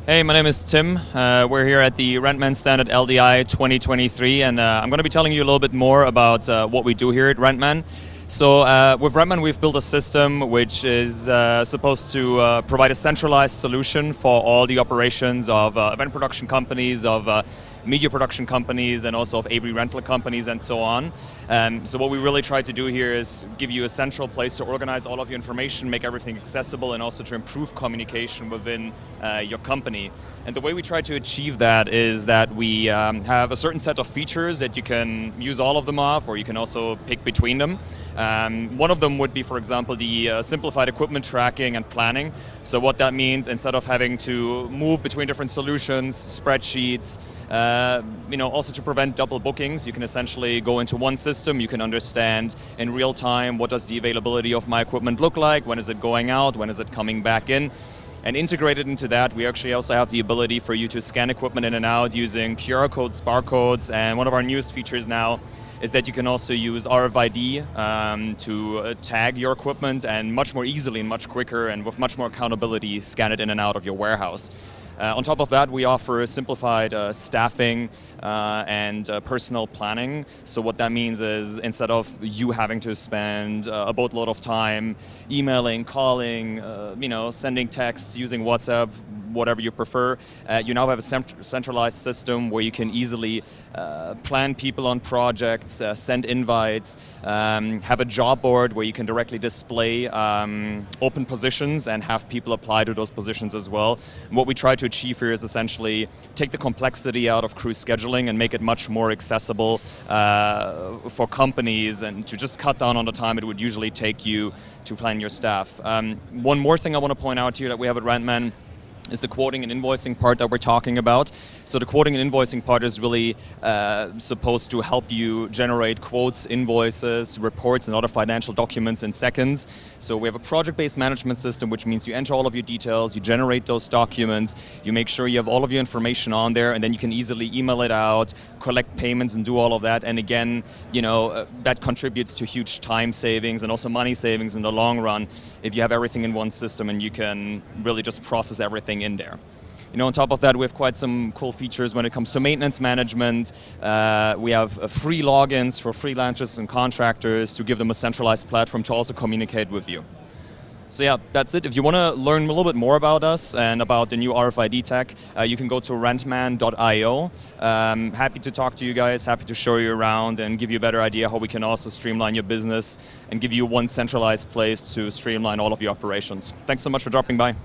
Hey, my name is Tim. We're here at the Rentman stand at LDI 2023, and I'm going to be telling you a little bit more about what we do here at Rentman. So with Rentman, we've built a system which is supposed to provide a centralized solution for all the operations of event production companies, of media production companies, and also of AV rental companies and so on. So what we really try to do here is give you a central place to organize all of your information, make everything accessible, and also to improve communication within your company. And the way we try to achieve that is that we have a certain set of features that you can use all of them off, or you can also pick between them. One of them would be, for example, the simplified equipment tracking and planning. So what that means, instead of having to move between different solutions, spreadsheets, also to prevent double bookings, you can essentially go into one system. You can understand in real time what does the availability of my equipment look like, when is it going out, when is it coming back in. And integrated into that, we actually also have the ability for you to scan equipment in and out using QR codes, barcodes, and one of our newest features now is that you can also use rAVe to tag your equipment and much more easily and much quicker and with much more accountability scan it in and out of your warehouse. On top of that, we offer simplified staffing and personal planning. So what that means is instead of you having to spend a boatload of time emailing, calling, sending texts, using WhatsApp, whatever you prefer, you now have a centralized system where you can easily plan people on projects, send invites, have a job board where you can directly display open positions and have people apply to those positions as well. And what we try to achieve here is essentially take the complexity out of crew scheduling and make it much more accessible for companies, and to just cut down on the time it would usually take you to plan your staff. One more thing I want to point out here that we have at Rentman is the quoting and invoicing part that we're talking about. So the quoting and invoicing part is really supposed to help you generate quotes, invoices, reports, and other financial documents in seconds. So we have a project-based management system, which means you enter all of your details, you generate those documents, you make sure you have all of your information on there, and then you can easily email it out, collect payments, and do all of that. And again, that contributes to huge time savings and also money savings in the long run if you have everything in one system and you can really just process everything in there. On top of that, we have quite some cool features when it comes to maintenance management. We have free logins for freelancers and contractors to give them a centralized platform to also communicate with you. So yeah, that's it. If you want to learn a little bit more about us and about the new RFID tech, you can go to rentman.io. Happy to talk to you guys, happy to show you around and give you a better idea how we can also streamline your business and give you one centralized place to streamline all of your operations. Thanks so much for dropping by.